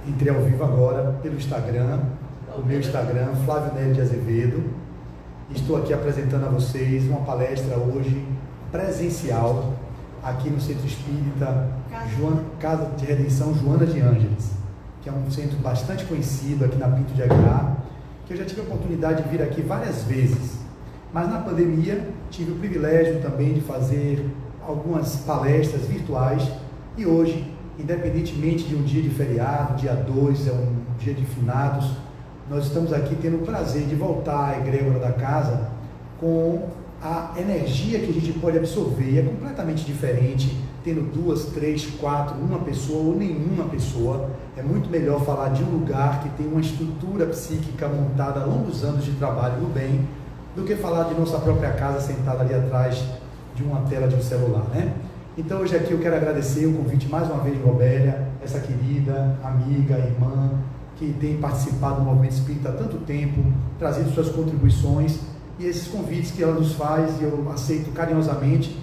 entrei ao vivo agora pelo Instagram, o meu Instagram, Flávio Nélio de Azevedo. Estou aqui apresentando a vocês uma palestra hoje presencial aqui no Centro Espírita Casa de Redenção Joana de Ângeles, que é um centro bastante conhecido aqui na Pinto de Aguiar, que eu já tive a oportunidade de vir aqui várias vezes, mas na pandemia tive o privilégio também de fazer algumas palestras virtuais e hoje, independentemente de um dia de feriado, dia 2 é um dia de finados, nós estamos aqui tendo o prazer de voltar à egrégora da casa com a energia que a gente pode absorver. É completamente diferente, tendo 2, 3, 4, uma pessoa ou nenhuma pessoa. É muito melhor falar de um lugar que tem uma estrutura psíquica montada a longos anos de trabalho no bem, do que falar de nossa própria casa sentada ali atrás de uma tela de um celular, né? Então hoje aqui eu quero agradecer o convite mais uma vez de Robélia, essa querida amiga, irmã, que tem participado do movimento espírita há tanto tempo, trazido suas contribuições e esses convites que ela nos faz, e eu aceito carinhosamente,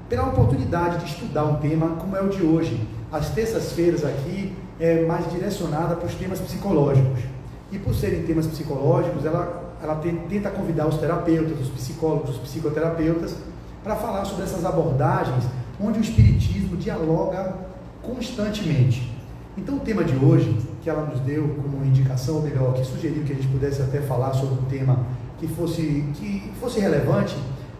pela oportunidade de estudar um tema como é o de hoje. As terças-feiras aqui é mais direcionada para os temas psicológicos, e por serem temas psicológicos, ela tenta convidar os terapeutas, os psicólogos, os psicoterapeutas, para falar sobre essas abordagens onde o Espiritismo dialoga constantemente. Então o tema de hoje, que ela nos deu como indicação, ou melhor, que sugeriu que a gente pudesse até falar sobre um tema que fosse relevante,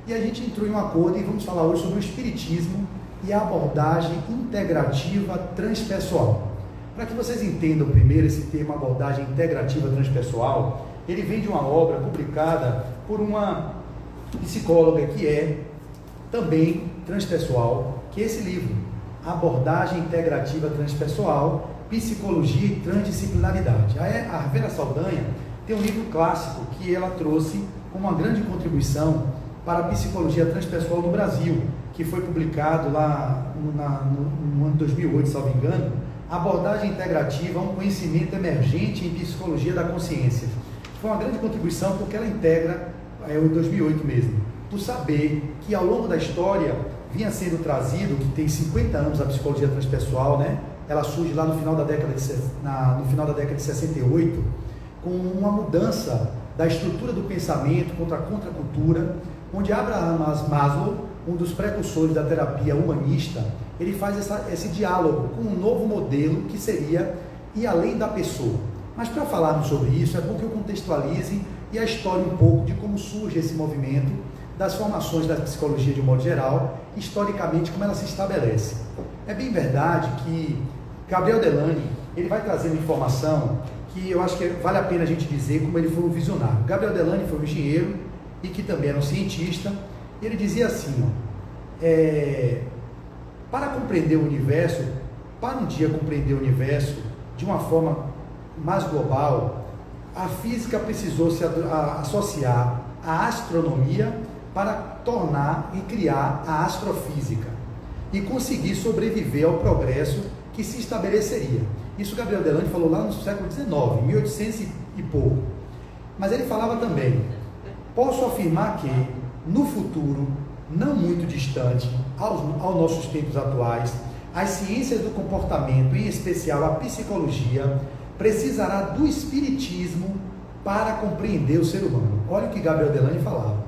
e a gente entrou em um acordo e vamos falar hoje sobre o Espiritismo e a abordagem integrativa transpessoal. Para que vocês entendam primeiro esse termo, abordagem integrativa transpessoal, ele vem de uma obra publicada por uma psicóloga que é também transpessoal, que é esse livro, Abordagem Integrativa Transpessoal, Psicologia e Transdisciplinaridade. A Vera Saldanha tem um livro clássico que ela trouxe como uma grande contribuição para a psicologia transpessoal no Brasil, que foi publicado lá no ano de 2008, salvo engano, Abordagem Integrativa, um conhecimento emergente em psicologia da consciência. Foi uma grande contribuição porque ela integra, em 2008 mesmo, por saber que ao longo da história vinha sendo trazido, que tem 50 anos a psicologia transpessoal, né? Ela surge lá no final da década de 68, com uma mudança da estrutura do pensamento contra a contracultura, onde Abraham Maslow, um dos precursores da terapia humanista, ele faz esse diálogo com um novo modelo que seria ir além da pessoa. Mas para falarmos sobre isso, é bom que eu contextualize e a história um pouco de como surge esse movimento, das formações da psicologia de um modo geral, historicamente como ela se estabelece. É bem verdade que Gabriel Delany, ele vai trazer uma informação que eu acho que vale a pena a gente dizer como ele foi um visionário. Gabriel Delany foi um engenheiro e que também era um cientista, e ele dizia assim, para compreender o universo, para um dia compreender o universo de uma forma mais global, a física precisou se associar à astronomia para tornar e criar a astrofísica e conseguir sobreviver ao progresso que se estabeleceria. Isso Gabriel Delany falou lá no século XIX, 1800 e pouco. Mas ele falava também, posso afirmar que, no futuro, não muito distante, aos nossos tempos atuais, as ciências do comportamento, em especial a psicologia, precisará do espiritismo para compreender o ser humano. Olha o que Gabriel Delany falava.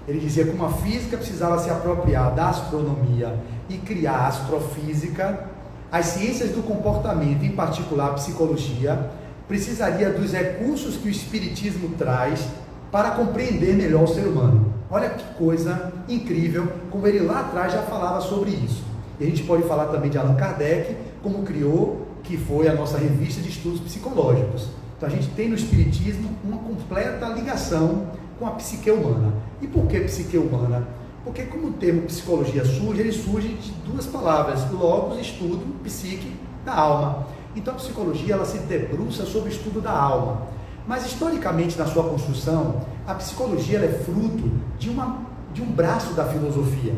Ele dizia que uma física precisava se apropriar da astronomia e criar a astrofísica, as ciências do comportamento, em particular a psicologia, precisaria dos recursos que o espiritismo traz para compreender melhor o ser humano. Olha que coisa incrível, como ele lá atrás já falava sobre isso. E a gente pode falar também de Allan Kardec, como criou, que foi a nossa revista de estudos psicológicos. Então a gente tem no espiritismo uma completa ligação com a psique humana. E por que psique humana? Porque como o termo psicologia surge, ele surge de duas palavras, logos, estudo, psique, da alma. Então a psicologia ela se debruça sobre o estudo da alma. Mas historicamente na sua construção, a psicologia ela é fruto de um braço da filosofia.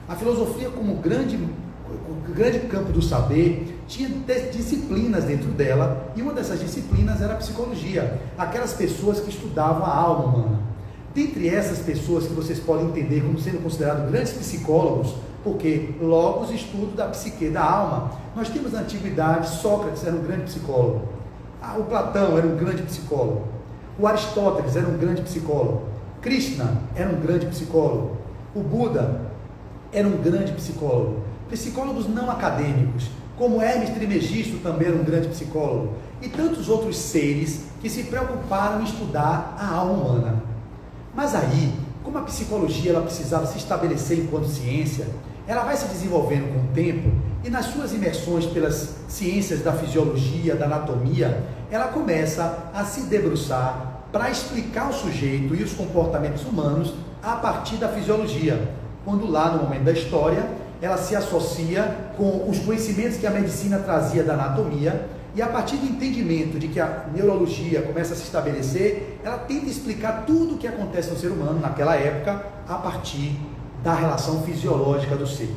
A filosofia como grande campo do saber tinha disciplinas dentro dela, e uma dessas disciplinas era a psicologia, aquelas pessoas que estudavam a alma humana. Dentre essas pessoas que vocês podem entender como sendo considerados grandes psicólogos, porque logos, estudo da psique, da alma. Nós temos na antiguidade, Sócrates era um grande psicólogo, o Platão era um grande psicólogo, o Aristóteles era um grande psicólogo, Krishna era um grande psicólogo, o Buda era um grande psicólogo, psicólogos não acadêmicos, como Hermes Trismegisto também era um grande psicólogo, e tantos outros seres que se preocuparam em estudar a alma humana. Mas aí, como a psicologia ela precisava se estabelecer enquanto ciência, ela vai se desenvolvendo com o tempo, e nas suas imersões pelas ciências da fisiologia, da anatomia, ela começa a se debruçar para explicar o sujeito e os comportamentos humanos a partir da fisiologia, quando lá no momento da história, ela se associa com os conhecimentos que a medicina trazia da anatomia, e a partir do entendimento de que a neurologia começa a se estabelecer, ela tenta explicar tudo o que acontece no ser humano naquela época, a partir da relação fisiológica do ser.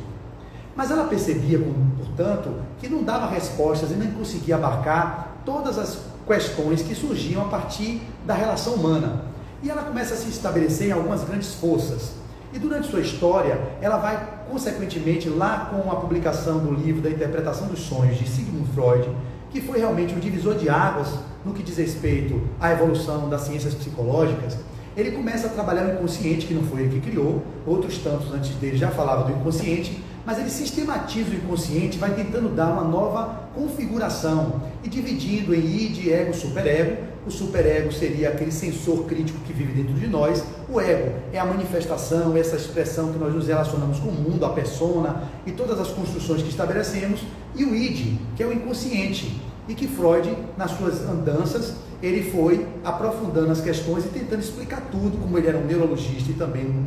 Mas ela percebia, portanto, que não dava respostas e nem conseguia abarcar todas as questões que surgiam a partir da relação humana. E ela começa a se estabelecer em algumas grandes forças. E durante sua história, ela vai, consequentemente, lá com a publicação do livro da Interpretação dos Sonhos, de Sigmund Freud, que foi realmente um divisor de águas no que diz respeito à evolução das ciências psicológicas, ele começa a trabalhar o inconsciente, que não foi ele que criou, outros tantos antes dele já falavam do inconsciente, mas ele sistematiza o inconsciente, vai tentando dar uma nova configuração e dividindo em id, ego, superego. O superego seria aquele sensor crítico que vive dentro de nós, o ego é a manifestação, essa expressão que nós nos relacionamos com o mundo, a persona e todas as construções que estabelecemos, e o id, que é o inconsciente, e que Freud, nas suas andanças, ele foi aprofundando as questões e tentando explicar tudo, como ele era um neurologista e também um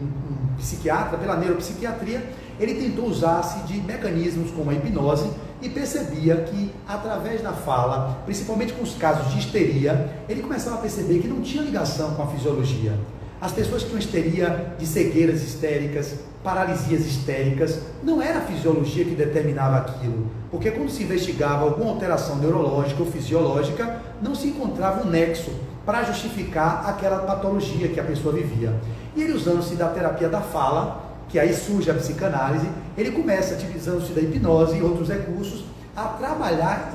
psiquiatra, pela neuropsiquiatria, ele tentou usar-se de mecanismos como a hipnose e percebia que, através da fala, principalmente com os casos de histeria, ele começava a perceber que não tinha ligação com a fisiologia. As pessoas que tinham histeria de cegueiras histéricas, paralisias histéricas, não era a fisiologia que determinava aquilo, porque quando se investigava alguma alteração neurológica ou fisiológica, não se encontrava um nexo para justificar aquela patologia que a pessoa vivia. E ele, usando-se da terapia da fala, que aí surge a psicanálise, ele começa, utilizando-se da hipnose e outros recursos, a trabalhar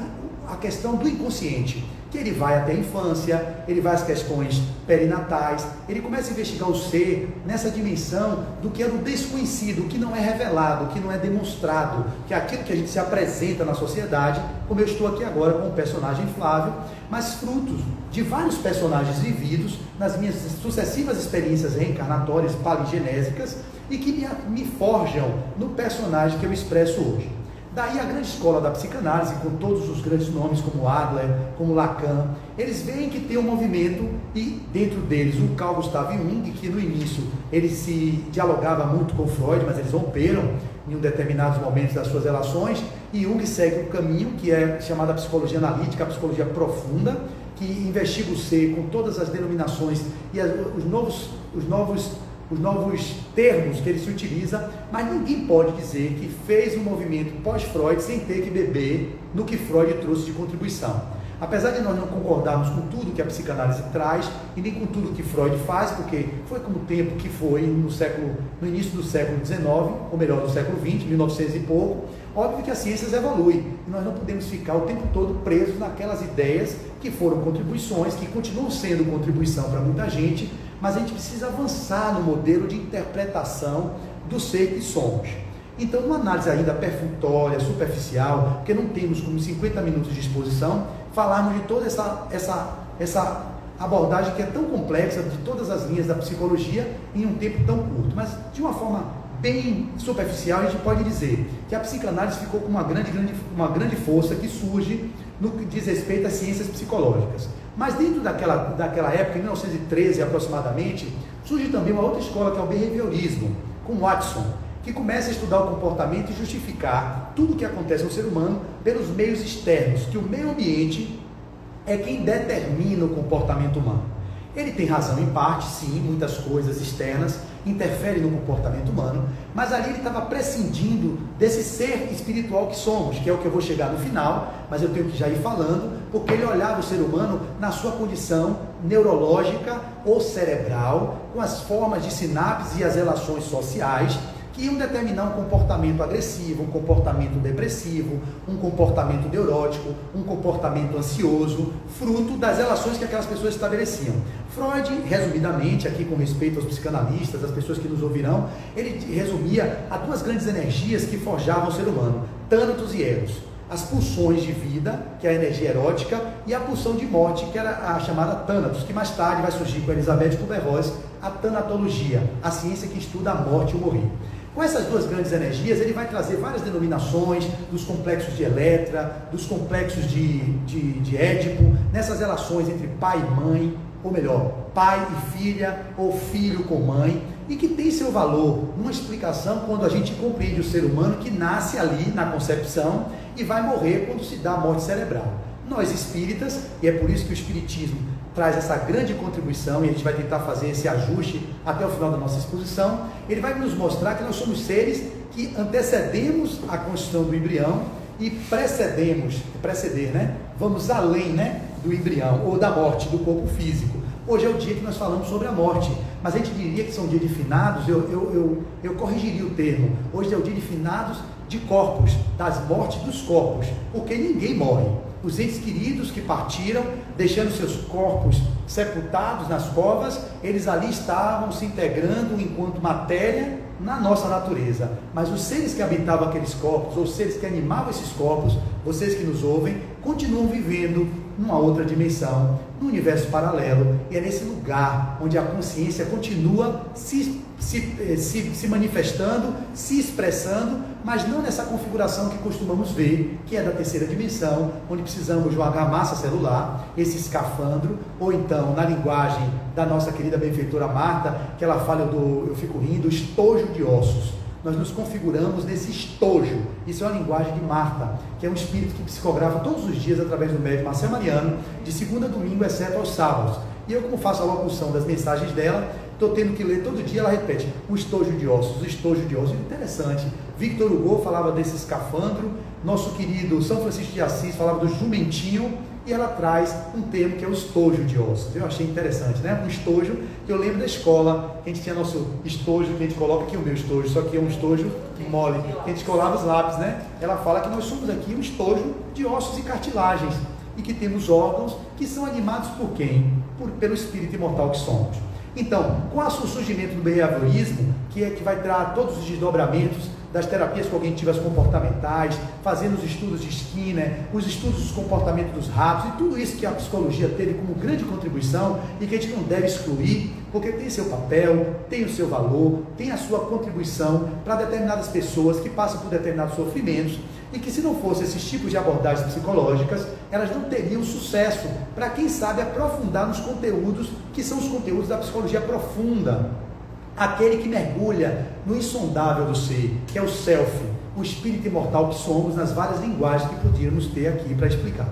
a questão do inconsciente, que ele vai até a infância, ele vai às questões perinatais, ele começa a investigar o ser nessa dimensão do que é do desconhecido, o que não é revelado, o que não é demonstrado, que é aquilo que a gente se apresenta na sociedade, como eu estou aqui agora com o personagem Flávio, mas frutos de vários personagens vividos nas minhas sucessivas experiências reencarnatórias, paligenésicas, e que me forjam no personagem que eu expresso hoje. Daí a grande escola da psicanálise, com todos os grandes nomes como Adler, como Lacan, eles veem que tem um movimento, e dentro deles o Carl Gustav Jung, que no início ele se dialogava muito com Freud, mas eles romperam em determinados momentos das suas relações, e Jung segue um caminho que é chamada psicologia analítica, a psicologia profunda, que investiga o ser com todas as denominações e os novos termos que ele se utiliza, mas ninguém pode dizer que fez um movimento pós-Freud sem ter que beber no que Freud trouxe de contribuição. Apesar de nós não concordarmos com tudo que a psicanálise traz e nem com tudo que Freud faz, porque foi como o tempo que foi no início do século XIX, ou melhor, do século XX, 1900 e pouco, óbvio que as ciências evoluem e nós não podemos ficar o tempo todo presos naquelas ideias que foram contribuições, que continuam sendo contribuição para muita gente, mas a gente precisa avançar no modelo de interpretação do ser que somos. Então, numa análise ainda perfunctória, superficial, porque não temos como 50 minutos de exposição, falarmos de toda essa abordagem que é tão complexa, de todas as linhas da psicologia, em um tempo tão curto. Mas, de uma forma bem superficial, a gente pode dizer que a psicanálise ficou com uma grande força que surge no que diz respeito às ciências psicológicas. Mas dentro daquela época, em 1913 aproximadamente, surge também uma outra escola, que é o behaviorismo, com Watson, que começa a estudar o comportamento e justificar tudo o que acontece no ser humano pelos meios externos, que o meio ambiente é quem determina o comportamento humano. Ele tem razão em parte, sim, muitas coisas externas interferem no comportamento humano, mas ali ele estava prescindindo desse ser espiritual que somos, que é o que eu vou chegar no final, mas eu tenho que já ir falando, porque ele olhava o ser humano na sua condição neurológica ou cerebral, com as formas de sinapse e as relações sociais, que iam determinar um comportamento agressivo, um comportamento depressivo, um comportamento neurótico, um comportamento ansioso, fruto das relações que aquelas pessoas estabeleciam. Freud, resumidamente, aqui com respeito aos psicanalistas, às pessoas que nos ouvirão, ele resumia a duas grandes energias que forjavam o ser humano, Thanatos e Eros. As pulsões de vida, que é a energia erótica, e a pulsão de morte, que era a chamada Thanatos, que mais tarde vai surgir com Elizabeth Kubler-Ross, a tanatologia, a ciência que estuda a morte e o morrer. Com essas duas grandes energias, ele vai trazer várias denominações dos complexos de Eletra, dos complexos de Édipo, nessas relações entre pai e mãe, ou melhor, pai e filha, ou filho com mãe, e que tem seu valor numa explicação quando a gente compreende o ser humano que nasce ali na concepção e vai morrer quando se dá a morte cerebral. Nós espíritas, e é por isso que o espiritismo traz essa grande contribuição, e a gente vai tentar fazer esse ajuste até o final da nossa exposição, ele vai nos mostrar que nós somos seres que antecedemos a construção do embrião e vamos além, do embrião, ou da morte do corpo físico. Hoje é o dia que nós falamos sobre a morte, mas a gente diria que são dia de finados, eu corrigiria o termo. Hoje é o dia de finados de corpos, das mortes dos corpos, porque ninguém morre. Os entes queridos que partiram, deixando seus corpos sepultados nas covas, eles ali estavam se integrando enquanto matéria na nossa natureza. Mas os seres que habitavam aqueles corpos, ou os seres que animavam esses corpos, vocês que nos ouvem, continuam vivendo numa outra dimensão, num universo paralelo, e é nesse lugar onde a consciência continua se manifestando, se expressando, mas não nessa configuração que costumamos ver, que é da terceira dimensão, onde precisamos jogar massa celular, esse escafandro, ou então, na linguagem da nossa querida benfeitora Marta, que ela fala eu fico rindo, estojo de ossos. Nós nos configuramos nesse estojo. Isso é uma linguagem de Marta, que é um espírito que psicografa todos os dias através do médium Marcel Mariano, de segunda a domingo, exceto aos sábados. E eu, como faço a locução das mensagens dela, estou tendo que ler todo dia, ela repete, o estojo de ossos, o estojo de ossos. Interessante. Victor Hugo falava desse escafandro, nosso querido São Francisco de Assis falava do jumentinho, e ela traz um termo que é o estojo de ossos. Eu achei interessante, Um estojo, que eu lembro da escola, que a gente tinha nosso estojo, que a gente coloca aqui o meu estojo, só que é um estojo mole, que a gente colava os lápis, Ela fala que nós somos aqui um estojo de ossos e cartilagens, e que temos órgãos que são animados por quem? Pelo espírito imortal que somos. Então, com o surgimento do behaviorismo, que é que vai dar todos os desdobramentos das terapias cognitivas comportamentais, fazendo os estudos de Skinner, os estudos dos comportamentos dos ratos, e tudo isso que a psicologia teve como grande contribuição e que a gente não deve excluir, porque tem seu papel, tem o seu valor, tem a sua contribuição para determinadas pessoas que passam por determinados sofrimentos, e que se não fossem esses tipos de abordagens psicológicas, elas não teriam sucesso para quem sabe aprofundar nos conteúdos que são os conteúdos da psicologia profunda, aquele que mergulha no insondável do ser, que é o self, o espírito imortal que somos, nas várias linguagens que podíamos ter aqui para explicar.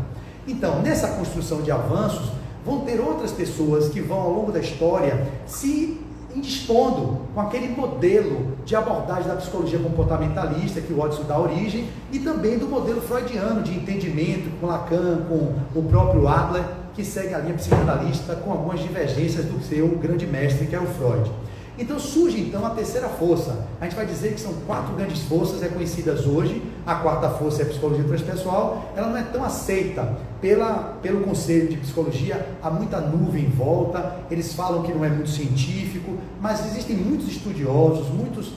Então, nessa construção de avanços, vão ter outras pessoas que vão ao longo da história se indispondo com aquele modelo de abordagem da psicologia comportamentalista que o Watson dá origem, e também do modelo freudiano de entendimento com Lacan, com o próprio Adler, que segue a linha psicanalista com algumas divergências do seu grande mestre, que é o Freud. Então surge a terceira força. A gente vai dizer que são 4 grandes forças reconhecidas hoje. A quarta força é a psicologia transpessoal. Ela não é tão aceita pelo Conselho de Psicologia, há muita nuvem em volta, eles falam que não é muito científico, mas existem muitos estudiosos, muitos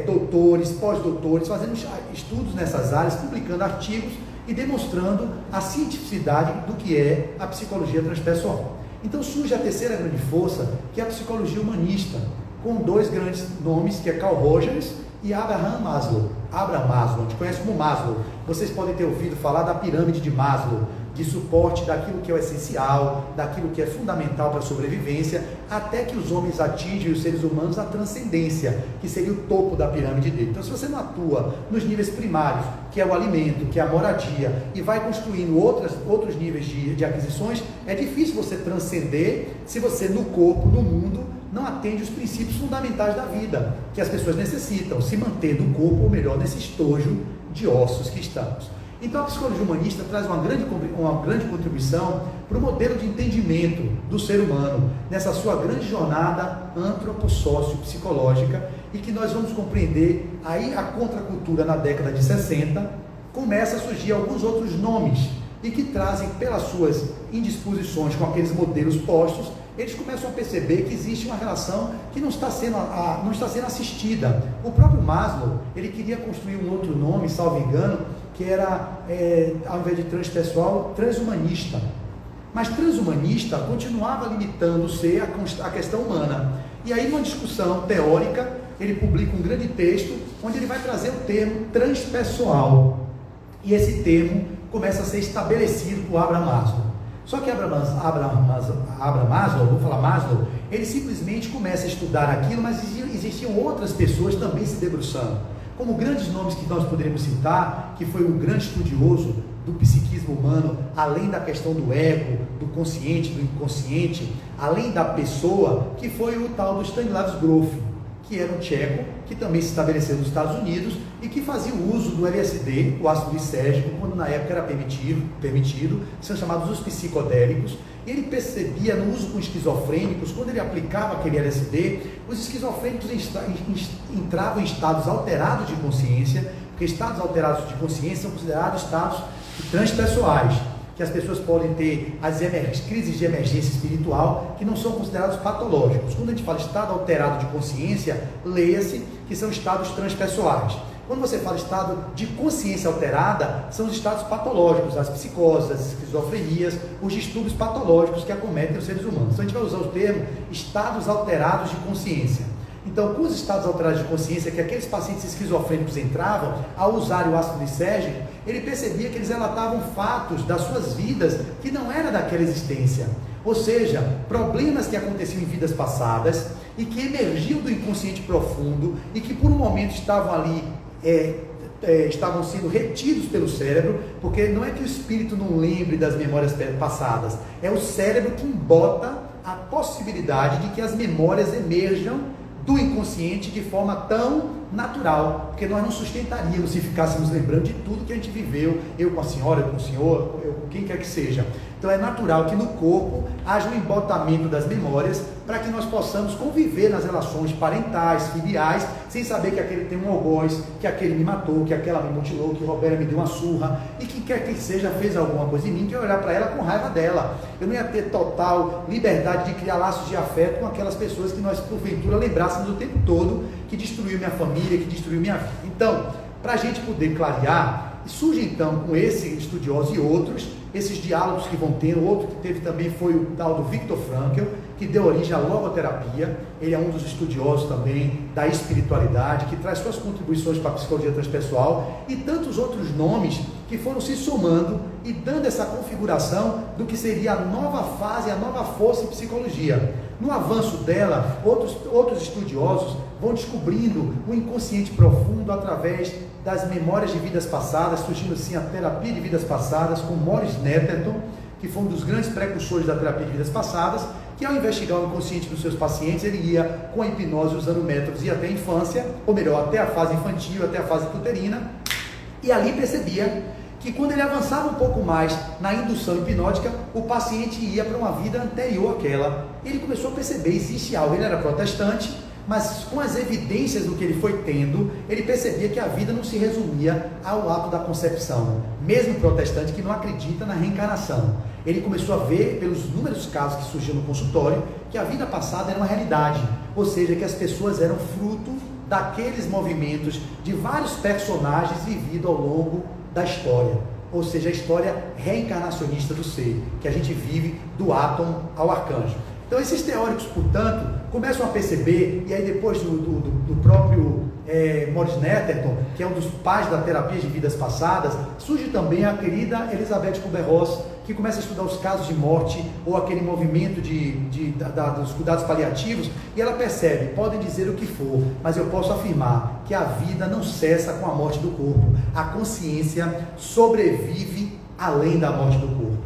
doutores, pós-doutores, fazendo estudos nessas áreas, publicando artigos e demonstrando a cientificidade do que é a psicologia transpessoal. Então surge a terceira grande força, que é a psicologia humanista, com 2 grandes nomes, que é Carl Rogers e Abraham Maslow. Abraham Maslow, a gente conhece como Maslow. Vocês podem ter ouvido falar da pirâmide de Maslow, de suporte daquilo que é o essencial, daquilo que é fundamental para a sobrevivência, até que os homens atingem, os seres humanos, a transcendência, que seria o topo da pirâmide dele. Então, se você não atua nos níveis primários, que é o alimento, que é a moradia, e vai construindo outros níveis de aquisições, é difícil você transcender se você, no corpo, no mundo, não atende os princípios fundamentais da vida, que as pessoas necessitam, se manter no corpo, ou melhor, nesse estojo de ossos que estamos. Então a psicologia humanista traz uma grande contribuição para o modelo de entendimento do ser humano, nessa sua grande jornada antropossócio-psicológica, e que nós vamos compreender aí a contracultura na década de 60, começa a surgir alguns outros nomes, e que trazem, pelas suas indisposições com aqueles modelos postos, eles começam a perceber que existe uma relação que não está sendo assistida. O próprio Maslow, ele queria construir um outro nome, salvo engano, que era, ao invés de transpessoal, transhumanista. Mas transhumanista continuava limitando-se a questão humana. E aí, numa discussão teórica, ele publica um grande texto, onde ele vai trazer o termo transpessoal. E esse termo começa a ser estabelecido por Abraham Maslow. Só que Abraham Maslow, vou falar Maslow, ele simplesmente começa a estudar aquilo, mas existiam outras pessoas também se debruçando. Como grandes nomes que nós poderíamos citar, que foi um grande estudioso do psiquismo humano, além da questão do ego, do consciente, do inconsciente, além da pessoa, que foi o tal do Stanislav Grof, que era um tcheco, que também se estabeleceu nos Estados Unidos e que fazia o uso do LSD, o ácido lisérgico, quando na época era permitido, são chamados os psicodélicos. E ele percebia no uso com esquizofrênicos, quando ele aplicava aquele LSD, os esquizofrênicos entravam em estados alterados de consciência, porque estados alterados de consciência são considerados estados transpessoais, que as pessoas podem ter as crises de emergência espiritual, que não são considerados patológicos. Quando a gente fala estado alterado de consciência, leia-se que são estados transpessoais. Quando você fala estado de consciência alterada, são os estados patológicos, as psicoses, as esquizofrenias, os distúrbios patológicos que acometem os seres humanos. Então a gente vai usar o termo estados alterados de consciência. Então, com os estados alterados de consciência que aqueles pacientes esquizofrênicos entravam, ao usarem o ácido lisérgico, ele percebia que eles relatavam fatos das suas vidas que não era daquela existência. Ou seja, problemas que aconteciam em vidas passadas e que emergiam do inconsciente profundo e que por um momento estavam ali, estavam sendo retidos pelo cérebro, porque não é que o espírito não lembre das memórias passadas, é o cérebro que embota a possibilidade de que as memórias emerjam do inconsciente de forma tão natural, porque nós não sustentaríamos se ficássemos lembrando de tudo que a gente viveu, eu com a senhora, eu com o senhor, eu com quem quer que seja. Então é natural que no corpo haja um embotamento das memórias para que nós possamos conviver nas relações parentais, filiais, sem saber que aquele tem um algoz, que aquele me matou, que aquela me mutilou, que Roberta me deu uma surra, e que quer que seja fez alguma coisa em mim, que eu olhar para ela com raiva dela. Eu não ia ter total liberdade de criar laços de afeto com aquelas pessoas que nós porventura lembrássemos o tempo todo, que destruiu minha família, que destruiu minha vida. Então, para a gente poder clarear, surge então com esse estudioso e outros, esses diálogos que vão ter. Outro que teve também foi o tal do Viktor Frankl, que deu origem à logoterapia. Ele é um dos estudiosos também da espiritualidade, que traz suas contribuições para a psicologia transpessoal, e tantos outros nomes que foram se somando e dando essa configuração do que seria a nova fase, a nova força em psicologia. No avanço dela, outros estudiosos vão descobrindo o inconsciente profundo através das memórias de vidas passadas, surgindo assim a terapia de vidas passadas, com Maurice Netterton, que foi um dos grandes precursores da terapia de vidas passadas, que ao investigar o inconsciente dos seus pacientes, ele ia com a hipnose usando métodos e até a infância, ou melhor, até a fase infantil, até a fase tuterina, e ali percebia que quando ele avançava um pouco mais na indução hipnótica, o paciente ia para uma vida anterior àquela. Ele começou a perceber, existe algo, ele era protestante, mas com as evidências do que ele foi tendo, ele percebia que a vida não se resumia ao ato da concepção, mesmo protestante que não acredita na reencarnação. Ele começou a ver, pelos inúmeros casos que surgiam no consultório, que a vida passada era uma realidade, ou seja, que as pessoas eram fruto daqueles movimentos de vários personagens vividos ao longo da história, ou seja, a história reencarnacionista do ser, que a gente vive do átomo ao arcanjo. Então esses teóricos, portanto, começam a perceber, e aí depois do próprio Maurice Netterton, que é um dos pais da terapia de vidas passadas, surge também a querida Elizabeth Kubler-Ross, que começa a estudar os casos de morte, ou aquele movimento dos cuidados paliativos, e ela percebe, podem dizer o que for, mas eu posso afirmar que a vida não cessa com a morte do corpo, a consciência sobrevive além da morte do corpo.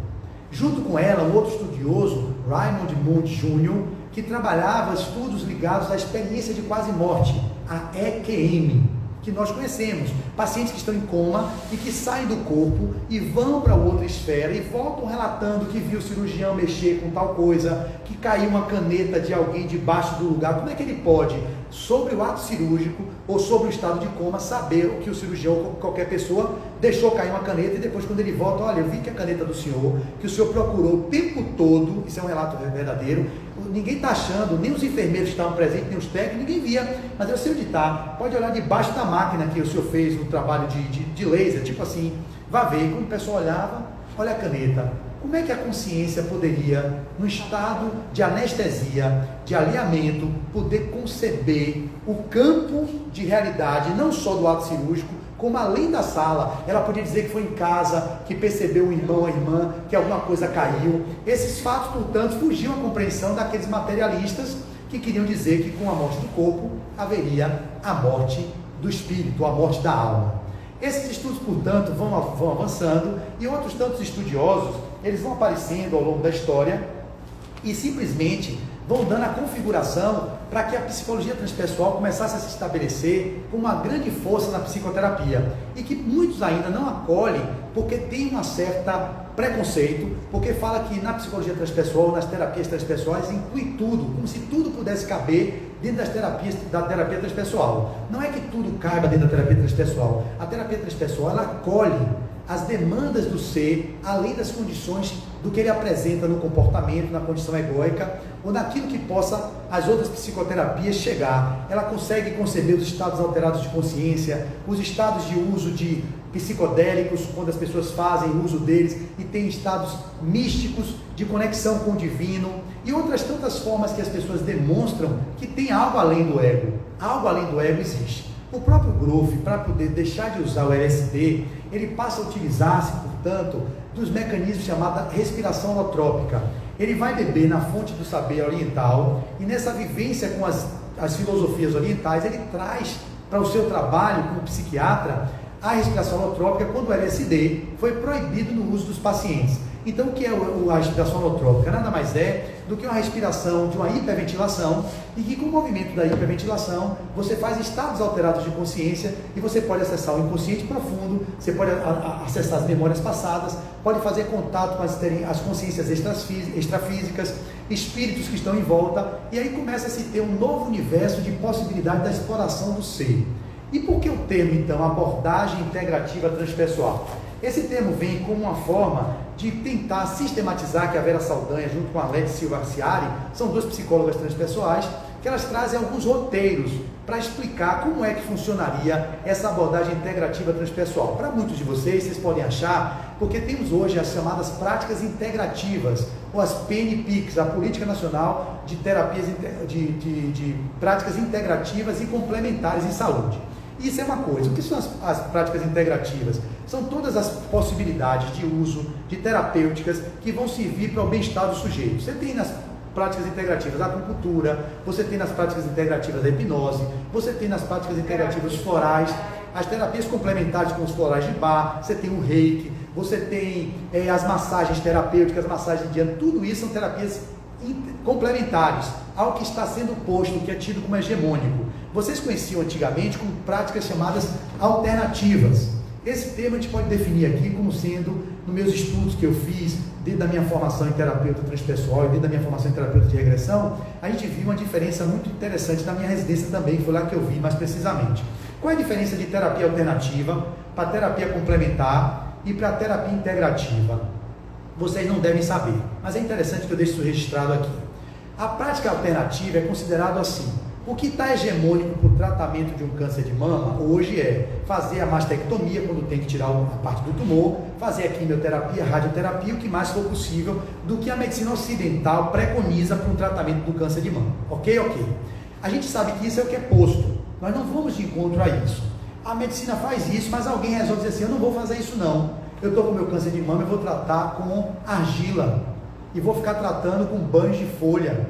Junto com ela, um outro estudioso, Raymond Moody Jr., que trabalhava estudos ligados à experiência de quase morte, a EQM. que nós conhecemos, pacientes que estão em coma e que saem do corpo e vão para outra esfera e voltam relatando que viu o cirurgião mexer com tal coisa, que caiu uma caneta de alguém debaixo do lugar. Como é que ele pode, sobre o ato cirúrgico ou sobre o estado de coma, saber o que o cirurgião ou qualquer pessoa deixou cair uma caneta e depois quando ele volta, olha, eu vi que a caneta do senhor, que o senhor procurou o tempo todo, isso é um relato verdadeiro, ninguém está achando, nem os enfermeiros que estavam presentes, nem os técnicos, ninguém via, mas eu sei onde está, pode olhar debaixo da máquina que o senhor fez no trabalho de laser, tipo assim, vá ver, quando o pessoal olhava, olha a caneta. Como é que a consciência poderia, no estado de anestesia, de alinhamento, poder conceber o campo de realidade, não só do ato cirúrgico, como além da sala? Ela podia dizer que foi em casa, que percebeu o irmão, a irmã, que alguma coisa caiu. Esses fatos, portanto, fugiam à compreensão daqueles materialistas que queriam dizer que com a morte do corpo haveria a morte do espírito, a morte da alma. Esses estudos, portanto, vão avançando e outros tantos estudiosos, eles vão aparecendo ao longo da história e simplesmente vão dando a configuração para que a psicologia transpessoal começasse a se estabelecer com uma grande força na psicoterapia e que muitos ainda não acolhem porque tem uma certa preconceito, porque fala que na psicologia transpessoal, nas terapias transpessoais, inclui tudo, como se tudo pudesse caber dentro das terapias, da terapia transpessoal. Não é que tudo caiba dentro da terapia transpessoal. A terapia transpessoal, ela acolhe as demandas do ser, além das condições do que ele apresenta no comportamento, na condição egóica, ou naquilo que possa as outras psicoterapias chegar. Ela consegue conceber os estados alterados de consciência, os estados de uso de psicodélicos, quando as pessoas fazem uso deles, e tem estados místicos de conexão com o divino, e outras tantas formas que as pessoas demonstram que tem algo além do ego. Algo além do ego existe. O próprio Grof, para poder deixar de usar o LSD, ele passa a utilizar-se, portanto, dos mecanismos chamados respiração holotrópica. Ele vai beber na fonte do saber oriental e nessa vivência com as filosofias orientais, ele traz para o seu trabalho como psiquiatra a respiração holotrópica quando o LSD foi proibido no uso dos pacientes. Então, o que é a respiração holotrópica? Nada mais é do que uma respiração de uma hiperventilação e que com o movimento da hiperventilação você faz estados alterados de consciência e você pode acessar o inconsciente profundo, você pode acessar as memórias passadas, pode fazer contato com as consciências extrafísicas, espíritos que estão em volta, e aí começa a se ter um novo universo de possibilidade da exploração do ser. E por que o termo, então, abordagem integrativa transpessoal? Esse termo vem como uma forma de tentar sistematizar, que a Vera Saldanha, junto com a Leti Silva Arciari, são duas psicólogas transpessoais, que elas trazem alguns roteiros para explicar como é que funcionaria essa abordagem integrativa transpessoal. Para muitos de vocês podem achar, porque temos hoje as chamadas práticas integrativas, ou as PNPICs, a Política Nacional de Terapias de Práticas Integrativas e Complementares em Saúde. Isso é uma coisa. O que são as práticas integrativas? São todas as possibilidades de uso de terapêuticas que vão servir para o bem-estar do sujeito. Você tem nas práticas integrativas a acupuntura, você tem nas práticas integrativas a hipnose, você tem nas práticas integrativas florais, as terapias complementares com os florais de Bach, você tem o reiki, você tem as massagens terapêuticas, massagens indianas, tudo isso são terapias complementares ao que está sendo posto, que é tido como hegemônico. Vocês conheciam antigamente como práticas chamadas alternativas. Esse termo a gente pode definir aqui como sendo, nos meus estudos que eu fiz, dentro da minha formação em terapeuta transpessoal e dentro da minha formação em terapeuta de regressão, a gente viu uma diferença muito interessante na minha residência também, foi lá que eu vi mais precisamente. Qual é a diferença de terapia alternativa para terapia complementar e para terapia integrativa? Vocês não devem saber, mas é interessante que eu deixe isso registrado aqui. A prática alternativa é considerado assim: o que está hegemônico para o tratamento de um câncer de mama hoje é fazer a mastectomia quando tem que tirar a parte do tumor, fazer a quimioterapia, a radioterapia, o que mais for possível do que a medicina ocidental preconiza para um tratamento do câncer de mama. Ok? A gente sabe que isso é o que é posto, nós não vamos de encontro a isso. A medicina faz isso, mas alguém resolve dizer assim: eu não vou fazer isso não. Eu estou com o meu câncer de mama, eu vou tratar com argila, e vou ficar tratando com banhos de folha,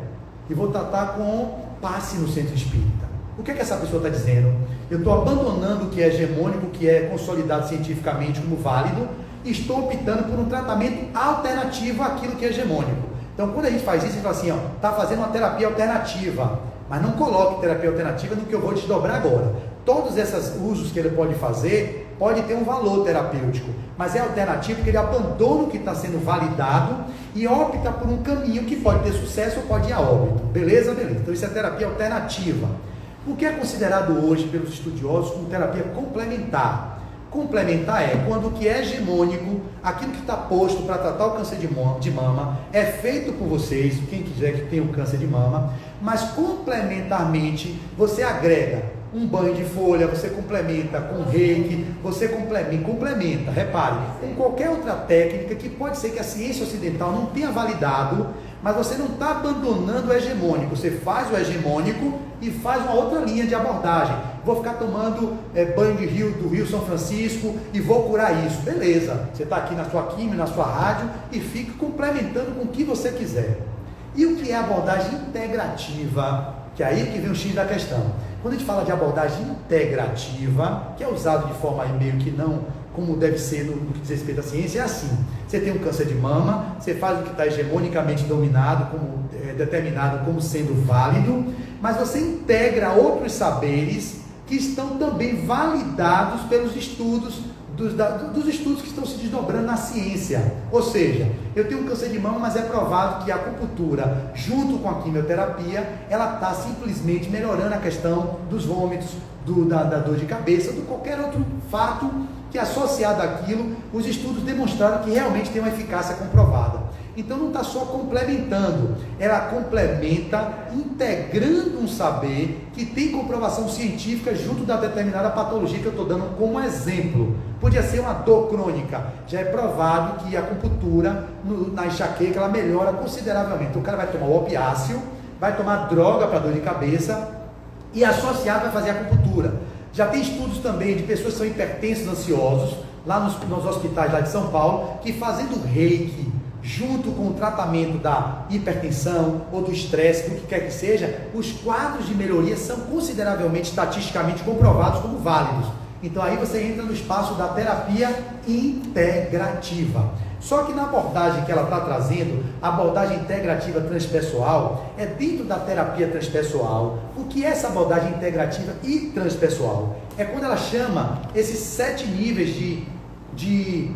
e vou tratar com passe no centro espírita. O que é que essa pessoa está dizendo? Eu estou abandonando o que é hegemônico, o que é consolidado cientificamente como válido, e estou optando por um tratamento alternativo àquilo que é hegemônico. Então, quando a gente faz isso, a gente fala assim, está fazendo uma terapia alternativa, mas não coloque terapia alternativa no que eu vou desdobrar agora. todos esses usos que ele pode fazer, pode ter um valor terapêutico, mas é alternativo porque ele abandona o que está sendo validado e opta por um caminho que pode ter sucesso ou pode ir a óbito. Beleza? Beleza. Então isso é terapia alternativa. O que é considerado hoje pelos estudiosos como terapia complementar? Complementar é quando o que é hegemônico, aquilo que está posto para tratar o câncer de mama, é feito por vocês, quem quiser que tenha o câncer de mama, mas complementarmente você agrega um banho de folha, você complementa com reiki, você complementa, repare, com qualquer outra técnica que pode ser que a ciência ocidental não tenha validado, mas você não está abandonando o hegemônico, você faz o hegemônico e faz uma outra linha de abordagem. Vou ficar tomando banho de rio do Rio São Francisco e vou curar isso. Beleza, você está aqui na sua química, na sua rádio e fique complementando com o que você quiser. E o que é abordagem integrativa? Que é aí que vem o X da questão. Quando a gente fala de abordagem integrativa, que é usado de forma meio que não como deve ser no que diz respeito à ciência, é assim: você tem um câncer de mama, você faz o que está hegemonicamente dominado, determinado como sendo válido, mas você integra outros saberes que estão também validados pelos estudos, dos estudos que estão se desdobrando na ciência. Ou seja, eu tenho um câncer de mama, mas é provado que a acupuntura, junto com a quimioterapia, ela está simplesmente melhorando a questão dos vômitos, da dor de cabeça, de qualquer outro fato que, associado àquilo, os estudos demonstraram que realmente tem uma eficácia comprovada. Então não está só complementando, ela complementa integrando um saber que tem comprovação científica junto da determinada patologia que eu estou dando como exemplo. Podia ser uma dor crônica, já é provado que a acupuntura na enxaqueca ela melhora consideravelmente. Então, o cara vai tomar o opiáceo, vai tomar droga para dor de cabeça e associado vai fazer acupuntura. Já tem estudos também de pessoas que são hipertensos, ansiosos, lá nos hospitais lá de São Paulo, que fazendo reiki, junto com o tratamento da hipertensão ou do estresse, do que quer que seja, os quadros de melhoria são consideravelmente, estatisticamente comprovados como válidos. Então aí você entra no espaço da terapia integrativa. Só que na abordagem que ela está trazendo, a abordagem integrativa transpessoal, é dentro da terapia transpessoal. O que é essa abordagem integrativa e transpessoal? É quando ela chama esses 7 níveis de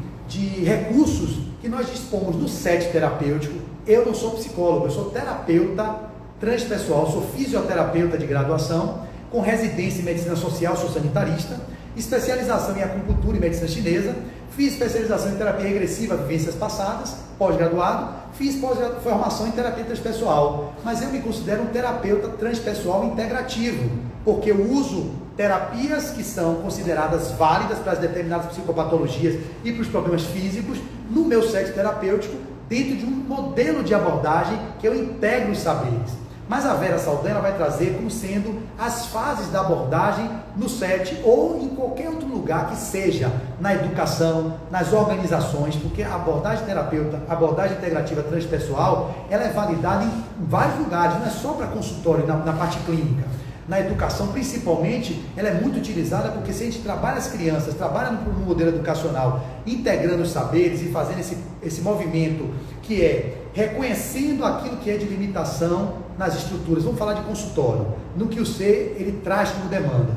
recursos que nós dispomos no set terapêutico. Eu não sou psicólogo, eu sou terapeuta transpessoal, sou fisioterapeuta de graduação, com residência em medicina social, sou sanitarista, especialização em acupuntura e medicina chinesa, fiz especialização em terapia regressiva, vivências passadas, pós-graduado, fiz pós-formação em terapia transpessoal, mas eu me considero um terapeuta transpessoal integrativo, porque eu uso terapias que são consideradas válidas para as determinadas psicopatologias e para os problemas físicos no meu set terapêutico, dentro de um modelo de abordagem que eu integro os saberes. Mas a Vera Saldanha vai trazer como sendo as fases da abordagem no set ou em qualquer outro lugar que seja, na educação, nas organizações, porque a abordagem terapeuta, a abordagem integrativa transpessoal, ela é validada em vários lugares, não é só para consultório, na parte clínica. Na educação, principalmente, ela é muito utilizada porque se a gente trabalha as crianças, trabalha no modelo educacional, integrando os saberes e fazendo esse movimento que é reconhecendo aquilo que é de limitação nas estruturas. Vamos falar de consultório, no que o ser ele traz como demanda.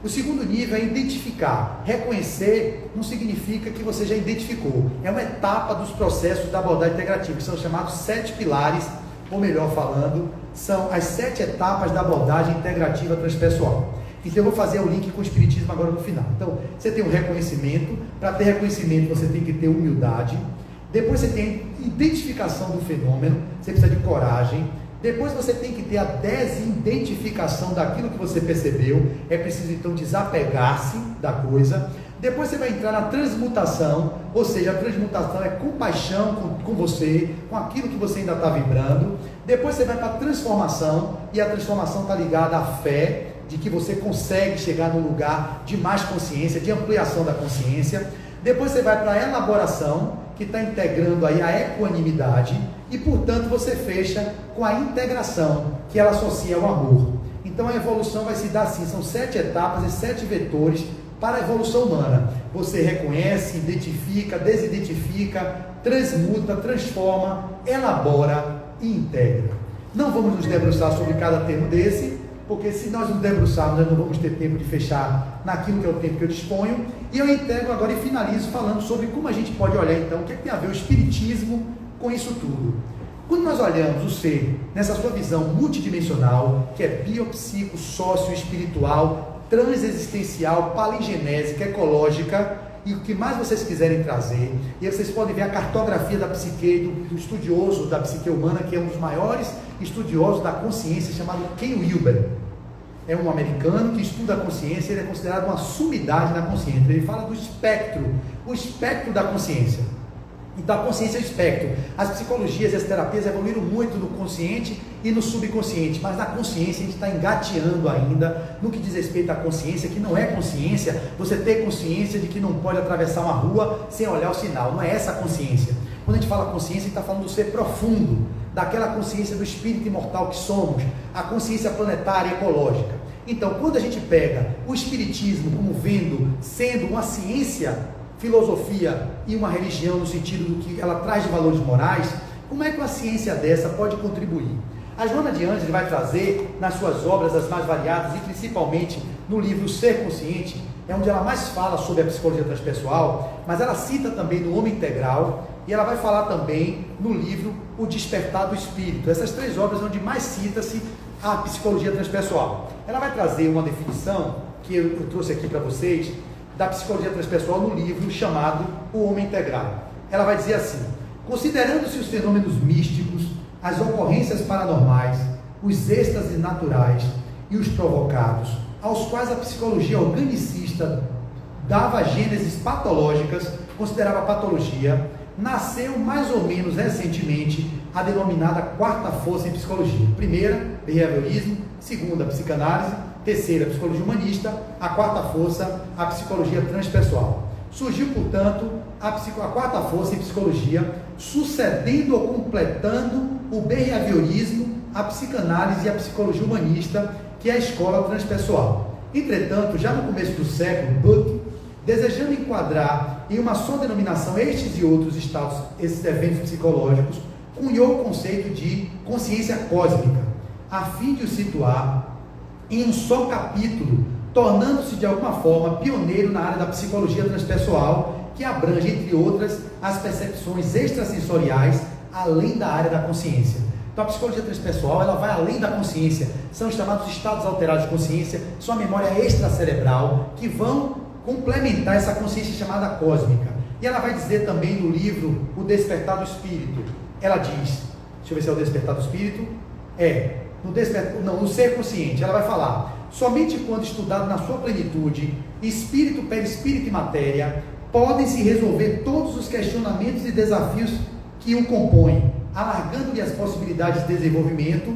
O segundo nível é identificar. Reconhecer não significa que você já identificou, é uma etapa dos processos da abordagem integrativa, que são chamados 7 pilares, ou melhor falando, são as 7 etapas da abordagem integrativa transpessoal. Então eu vou fazer o link com o espiritismo agora no final. Então, você tem um reconhecimento. Para ter reconhecimento você tem que ter humildade. Depois você tem identificação do fenômeno, você precisa de coragem. Depois você tem que ter a desidentificação daquilo que você percebeu, é preciso então desapegar-se da coisa. Depois você vai entrar na transmutação, ou seja, a transmutação é compaixão com você, com aquilo que você ainda está vibrando. Depois você vai para a transformação, e a transformação está ligada à fé, de que você consegue chegar num lugar de mais consciência, de ampliação da consciência. Depois você vai para a elaboração, que está integrando aí a equanimidade, e portanto você fecha com a integração, que ela associa ao amor. Então a evolução vai se dar assim, são 7 etapas e 7 vetores para a evolução humana. Você reconhece, identifica, desidentifica, transmuta, transforma, elabora e integra. Não vamos nos debruçar sobre cada termo desse, porque se nós nos debruçarmos, nós não vamos ter tempo de fechar naquilo que é o tempo que eu disponho, e eu entrego agora e finalizo falando sobre como a gente pode olhar então, o que é que tem a ver o Espiritismo com isso tudo. Quando nós olhamos o ser nessa sua visão multidimensional, que é biopsico, sócio-espiritual, transexistencial, palingenésica, ecológica, e o que mais vocês quiserem trazer, e aí vocês podem ver a cartografia da psique, do estudioso da psique humana, que é um dos maiores estudiosos da consciência, chamado Ken Wilber. É um americano que estuda a consciência, ele é considerado uma sumidade na consciência. Ele fala do espectro, o espectro da consciência. Então a consciência é o espectro. As psicologias e as terapias evoluíram muito no consciente e no subconsciente, mas na consciência a gente está engateando ainda no que diz respeito à consciência, que não é consciência você ter consciência de que não pode atravessar uma rua sem olhar o sinal. Não é essa a consciência. Quando a gente fala consciência, a gente está falando do ser profundo, daquela consciência do espírito imortal que somos, a consciência planetária ecológica. Então, quando a gente pega o espiritismo como sendo uma ciência, filosofia e uma religião no sentido do que ela traz de valores morais, como é que uma ciência dessa pode contribuir? A Joana de Ângeles vai trazer nas suas obras as mais variadas, e principalmente no livro Ser Consciente, é onde ela mais fala sobre a psicologia transpessoal, mas ela cita também no Homem Integral, e ela vai falar também no livro O Despertar do Espírito. Essas três obras onde mais cita-se a psicologia transpessoal. Ela vai trazer uma definição que eu trouxe aqui para vocês, da psicologia transpessoal no livro chamado O Homem Integral. Ela vai dizer assim: considerando-se os fenômenos místicos, as ocorrências paranormais, os êxtases naturais e os provocados, aos quais a psicologia organicista dava gêneses patológicas, considerava patologia, nasceu mais ou menos recentemente a denominada quarta força em psicologia. Primeira, behaviorismo; segunda, psicanálise; terceira, psicologia humanista; a quarta força, a psicologia transpessoal. Surgiu, portanto, a quarta força em psicologia, sucedendo ou completando o behaviorismo, a psicanálise e a psicologia humanista, que é a escola transpessoal. Entretanto, já no começo do século, Buck, desejando enquadrar em uma só denominação estes e outros estados, esses eventos psicológicos, cunhou o conceito de consciência cósmica, a fim de o situar em um só capítulo, tornando-se de alguma forma pioneiro na área da psicologia transpessoal, que abrange, entre outras, as percepções extrasensoriais, além da área da consciência. Então a psicologia transpessoal, ela vai além da consciência, são os chamados estados alterados de consciência, sua memória extracerebral, que vão complementar essa consciência chamada cósmica. E ela vai dizer também no livro O Despertar do Espírito, ela diz, deixa eu ver se é o Despertar do Espírito, no Ser Consciente, ela vai falar: somente quando estudado na sua plenitude, espírito, perispírito e matéria, podem se resolver todos os questionamentos e desafios que o compõem, alargando-lhe as possibilidades de desenvolvimento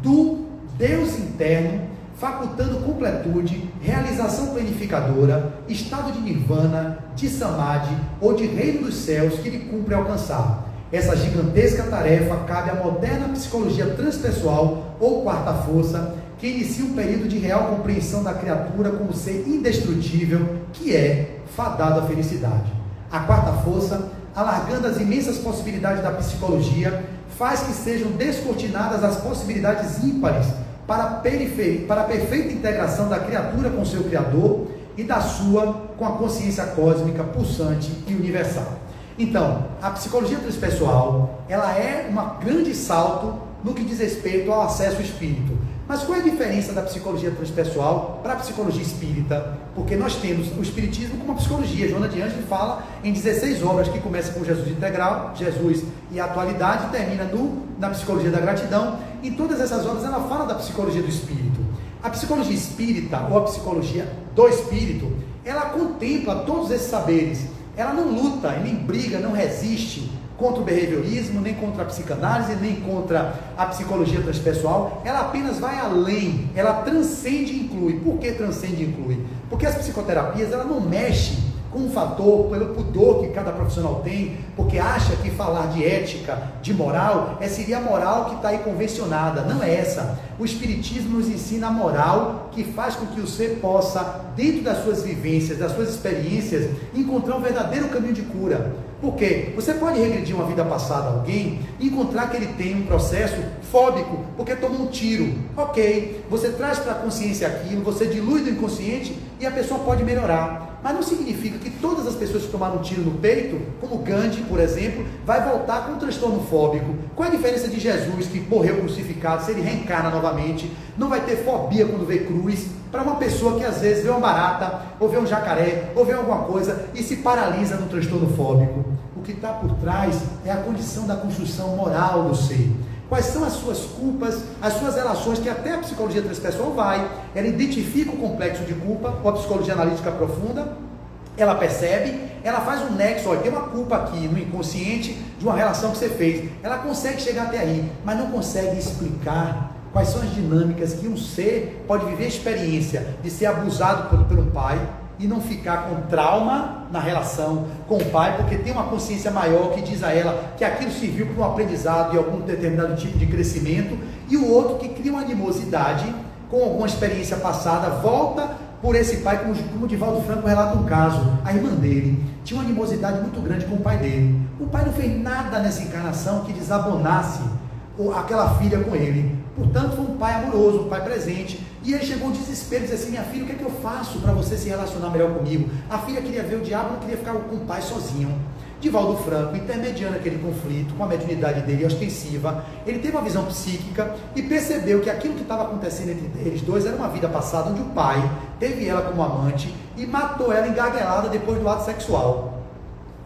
do Deus interno, facultando completude, realização planificadora, estado de nirvana, de samadhi ou de reino dos céus que lhe cumpre alcançar. Essa gigantesca tarefa cabe à moderna psicologia transpessoal ou quarta força, que inicia um período de real compreensão da criatura como ser indestrutível, que é fadado à felicidade. A quarta força, alargando as imensas possibilidades da psicologia, faz que sejam descortinadas as possibilidades ímpares para a perfeita integração da criatura com seu Criador e da sua com a consciência cósmica pulsante e universal. Então, a psicologia transpessoal, ela é um grande salto no que diz respeito ao acesso ao espírito. Mas qual é a diferença da psicologia transpessoal para a psicologia espírita? Porque nós temos o espiritismo como uma psicologia. Joana de Ângeles fala em 16 obras que começam com Jesus Integral, Jesus e a Atualidade, e termina na Psicologia da Gratidão. Em todas essas obras ela fala da psicologia do espírito. A psicologia espírita, ou a psicologia do espírito, ela contempla todos esses saberes. Ela não luta, nem briga, não resiste contra o behaviorismo, nem contra a psicanálise, nem contra a psicologia transpessoal. Ela apenas vai além, ela transcende e inclui. Por que transcende e inclui? Porque as psicoterapias, ela não mexe com um fator, pelo pudor que cada profissional tem, porque porque acha que falar de ética, de moral, seria a moral que está aí convencionada. Não é essa. O Espiritismo nos ensina a moral que faz com que o ser possa, dentro das suas vivências, das suas experiências, encontrar um verdadeiro caminho de cura. Por quê? Você pode regredir uma vida passada a alguém e encontrar que ele tem um processo fóbico, porque tomou um tiro. Ok, você traz para a consciência aquilo, você dilui do inconsciente e a pessoa pode melhorar. Mas não significa que todas as pessoas que tomaram um tiro no peito, como Gandhi, por exemplo, vai voltar com um transtorno fóbico. Qual é a diferença de Jesus, que morreu crucificado, se ele reencarna novamente, não vai ter fobia quando vê cruz, para uma pessoa que às vezes vê uma barata, ou vê um jacaré, ou vê alguma coisa e se paralisa no transtorno fóbico? O que está por trás é a condição da construção moral do ser. Quais são as suas culpas, as suas relações, que até a psicologia transpessoal ela identifica o complexo de culpa, ou a psicologia analítica profunda, ela percebe, ela faz um nexo, olha, tem uma culpa aqui no inconsciente de uma relação que você fez, ela consegue chegar até aí, mas não consegue explicar quais são as dinâmicas que um ser pode viver a experiência de ser abusado por um pai, e não ficar com trauma na relação com o pai, porque tem uma consciência maior que diz a ela que aquilo serviu para um aprendizado e algum determinado tipo de crescimento, e o outro que cria uma animosidade com alguma experiência passada, volta por esse pai, como o Divaldo Franco relata um caso. A irmã dele tinha uma animosidade muito grande com o pai dele. O pai não fez nada nessa encarnação que desabonasse aquela filha com ele. Portanto, foi um pai amoroso, um pai presente. E ele chegou ao desespero e disse assim: minha filha, o que é que eu faço para você se relacionar melhor comigo? A filha queria ver o diabo, não queria ficar com o pai sozinho. Divaldo Franco, intermediando aquele conflito com a mediunidade dele ostensiva, ele teve uma visão psíquica e percebeu que aquilo que estava acontecendo entre eles dois era uma vida passada, onde o pai teve ela como amante e matou ela engarguelada depois do ato sexual.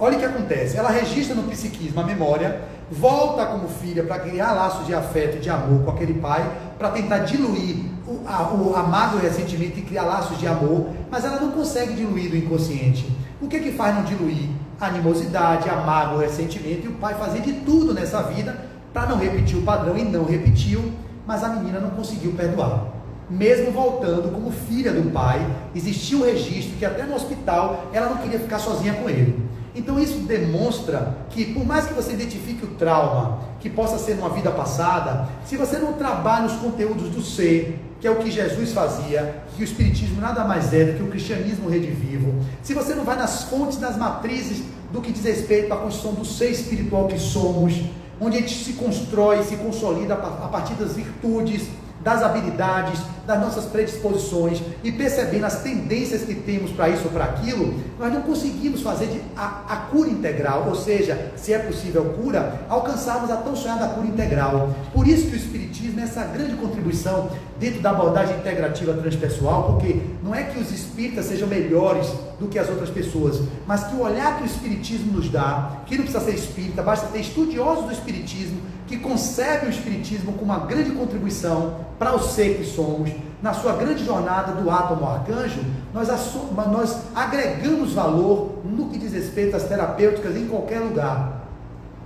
Olha o que acontece, ela registra no psiquismo a memória, volta como filha para criar laços de afeto e de amor com aquele pai, para tentar diluir a mágoa e o ressentimento e criar laços de amor, mas ela não consegue diluir do inconsciente. O que faz não diluir? A animosidade, a mágoa, o ressentimento, e o pai fazia de tudo nessa vida para não repetir o padrão, e não repetiu, mas a menina não conseguiu perdoar. Mesmo voltando como filha do pai, existia um registro que até no hospital ela não queria ficar sozinha com ele. Então isso demonstra que, por mais que você identifique o trauma, que possa ser numa vida passada, se você não trabalha os conteúdos do ser, que é o que Jesus fazia, que o Espiritismo nada mais é do que o cristianismo redivivo, se você não vai nas fontes, nas matrizes do que diz respeito à construção do ser espiritual que somos, onde a gente se constrói, se consolida a partir das virtudes, das habilidades, das nossas predisposições, e percebendo as tendências que temos para isso ou para aquilo, nós não conseguimos fazer a cura integral, ou seja, se é possível cura, alcançarmos a tão sonhada cura integral. Por isso que o Espiritismo é essa grande contribuição dentro da abordagem integrativa transpessoal, porque não é que os espíritas sejam melhores do que as outras pessoas, mas que o olhar que o Espiritismo nos dá, que não precisa ser espírita, basta ter estudiosos do Espiritismo, que concebem o Espiritismo como uma grande contribuição para o ser que somos, na sua grande jornada do átomo ao arcanjo, nós agregamos valor no que diz respeito às terapêuticas em qualquer lugar.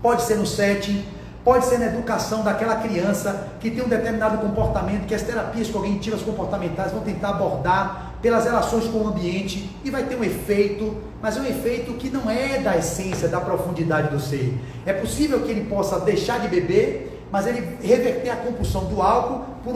Pode ser no setting, pode ser na educação daquela criança que tem um determinado comportamento, que as terapias cognitivas comportamentais vão tentar abordar pelas relações com o ambiente, e vai ter um efeito, mas é um efeito que não é da essência, da profundidade do ser. É possível que ele possa deixar de beber, mas ele reverter a compulsão do álcool por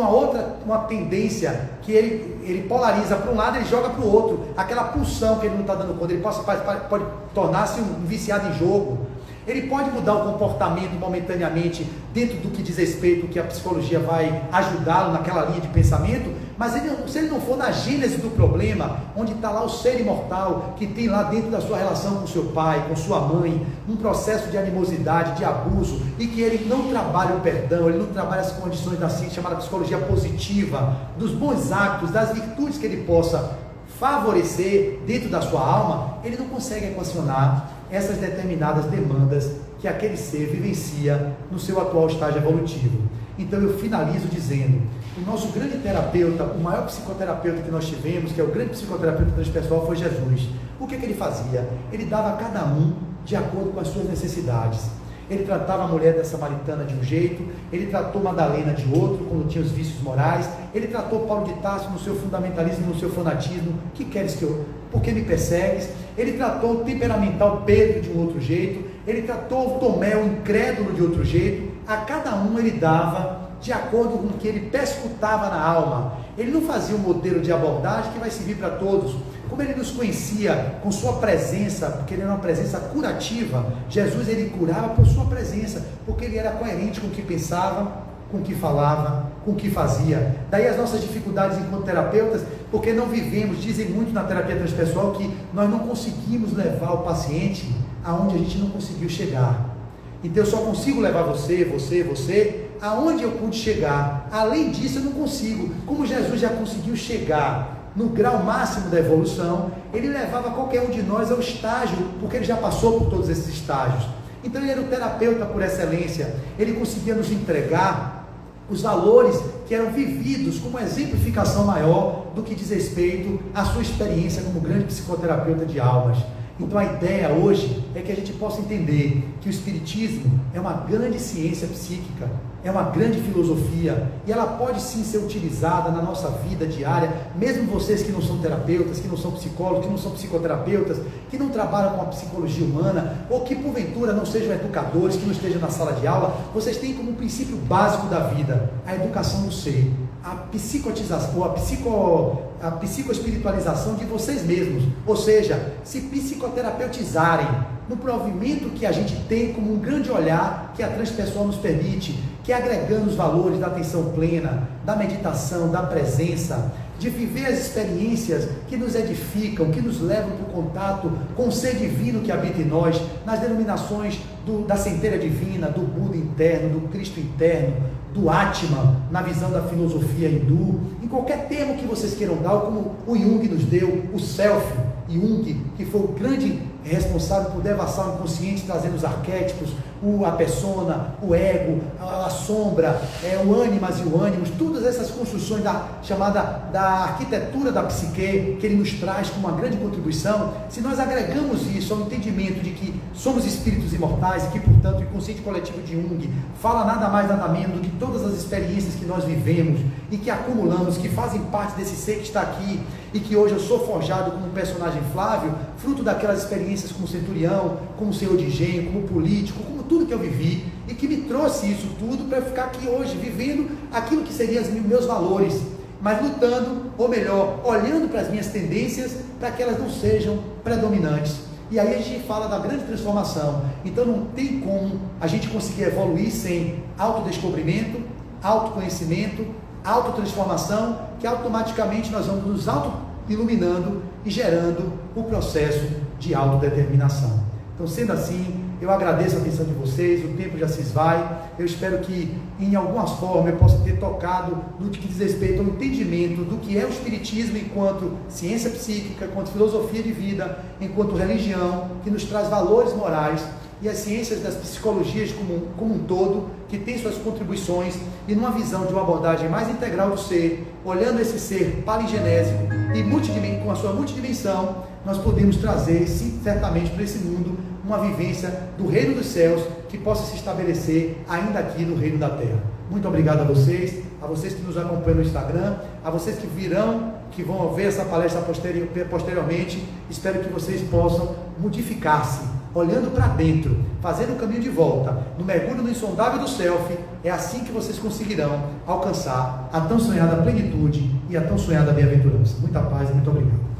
uma tendência que ele polariza para um lado, ele joga para o outro, aquela pulsão que ele não está dando conta, ele pode tornar-se um viciado em jogo. Ele pode mudar o comportamento momentaneamente dentro do que diz respeito, que a psicologia vai ajudá-lo naquela linha de pensamento, mas se ele não for na gênese do problema, onde está lá o ser imortal, que tem lá dentro da sua relação com seu pai, com sua mãe, um processo de animosidade, de abuso, e que ele não trabalha o perdão, ele não trabalha as condições da ciência chamada psicologia positiva, dos bons hábitos, das virtudes que ele possa favorecer dentro da sua alma, ele não consegue equacionar essas determinadas demandas que aquele ser vivencia no seu atual estágio evolutivo. Então eu finalizo dizendo, o nosso grande terapeuta, o maior psicoterapeuta que nós tivemos, que é o grande psicoterapeuta transpessoal, foi Jesus. O que ele fazia? Ele dava a cada um de acordo com as suas necessidades. Ele tratava a mulher da samaritana de um jeito, ele tratou Madalena de outro, quando tinha os vícios morais, ele tratou Paulo de Tarso no seu fundamentalismo, no seu fanatismo. Que queres que eu... por que me persegues? Ele tratou o temperamental Pedro de um outro jeito, ele tratou o Tomé, o incrédulo, de outro jeito. A cada um ele dava de acordo com o que ele perscrutava na alma. Ele não fazia um modelo de abordagem que vai servir para todos. Como ele nos conhecia com sua presença, porque ele era uma presença curativa, Jesus ele curava por sua presença, porque ele era coerente com o que pensava, com o que falava, com o que fazia. Daí as nossas dificuldades enquanto terapeutas, porque não vivemos, dizem muito na terapia transpessoal que nós não conseguimos levar o paciente aonde a gente não conseguiu chegar. Então eu só consigo levar você, aonde eu pude chegar. Além disso eu não consigo. Como Jesus já conseguiu chegar no grau máximo da evolução, ele levava qualquer um de nós ao estágio, porque ele já passou por todos esses estágios. Então ele era o terapeuta por excelência. Ele conseguia nos entregar os valores que eram vividos como exemplificação maior do que diz respeito à sua experiência como grande psicoterapeuta de almas. Então a ideia hoje é que a gente possa entender que o Espiritismo é uma grande ciência psíquica, é uma grande filosofia, e ela pode sim ser utilizada na nossa vida diária, mesmo vocês que não são terapeutas, que não são psicólogos, que não são psicoterapeutas, que não trabalham com a psicologia humana, ou que porventura não sejam educadores, que não estejam na sala de aula. Vocês têm como princípio básico da vida a educação do ser, a psicotização, a psicoespiritualização de vocês mesmos, ou seja, se psicoterapeutizarem no provimento que a gente tem como um grande olhar que a transpessoal nos permite, que é agregando os valores da atenção plena, da meditação, da presença, de viver as experiências que nos edificam, que nos levam para o contato com o ser divino que habita em nós, nas denominações da centelha divina, do Buda interno, do Cristo interno, do Atman, na visão da filosofia hindu, em qualquer termo que vocês queiram dar, como o Jung nos deu, o Self, Jung, que foi o grande responsável por devassar o inconsciente, trazendo os arquétipos, a persona, o ego, a sombra, o ânimas e o ânimos, todas essas construções da arquitetura da psique, que ele nos traz como uma grande contribuição. Se nós agregamos isso ao entendimento de que somos espíritos imortais e que, portanto, o inconsciente coletivo de Jung fala nada mais, nada menos do que todas as experiências que nós vivemos e que acumulamos, que fazem parte desse ser que está aqui, e que hoje eu sou forjado como um personagem Flávio, fruto daquelas experiências como centurião, como senhor de engenho, como político, como tudo que eu vivi, e que me trouxe isso tudo para eu ficar aqui hoje, vivendo aquilo que seriam os meus valores, mas lutando, ou melhor, olhando para as minhas tendências, para que elas não sejam predominantes. E aí a gente fala da grande transformação. Então não tem como a gente conseguir evoluir sem autodescobrimento, autoconhecimento, autotransformação, que automaticamente nós vamos nos auto-iluminando e gerando o processo de autodeterminação. Então, sendo assim, eu agradeço a atenção de vocês, o tempo já se esvai, eu espero que, em alguma forma, eu possa ter tocado no que diz respeito ao entendimento do que é o Espiritismo enquanto ciência psíquica, enquanto filosofia de vida, enquanto religião, que nos traz valores morais, e as ciências das psicologias como um todo, que tem suas contribuições, e numa visão de uma abordagem mais integral do ser, olhando esse ser palingenésico e com a sua multidimensão, nós podemos trazer, sim, certamente para esse mundo, uma vivência do reino dos céus que possa se estabelecer ainda aqui no reino da terra. Muito obrigado a vocês que nos acompanham no Instagram, a vocês que vão ver essa palestra posteriormente. Espero que vocês possam modificar-se, olhando para dentro, fazendo o caminho de volta, no mergulho no insondável do self. É assim que vocês conseguirão alcançar a tão sonhada plenitude e a tão sonhada bem-aventurança. Muita paz e muito obrigado.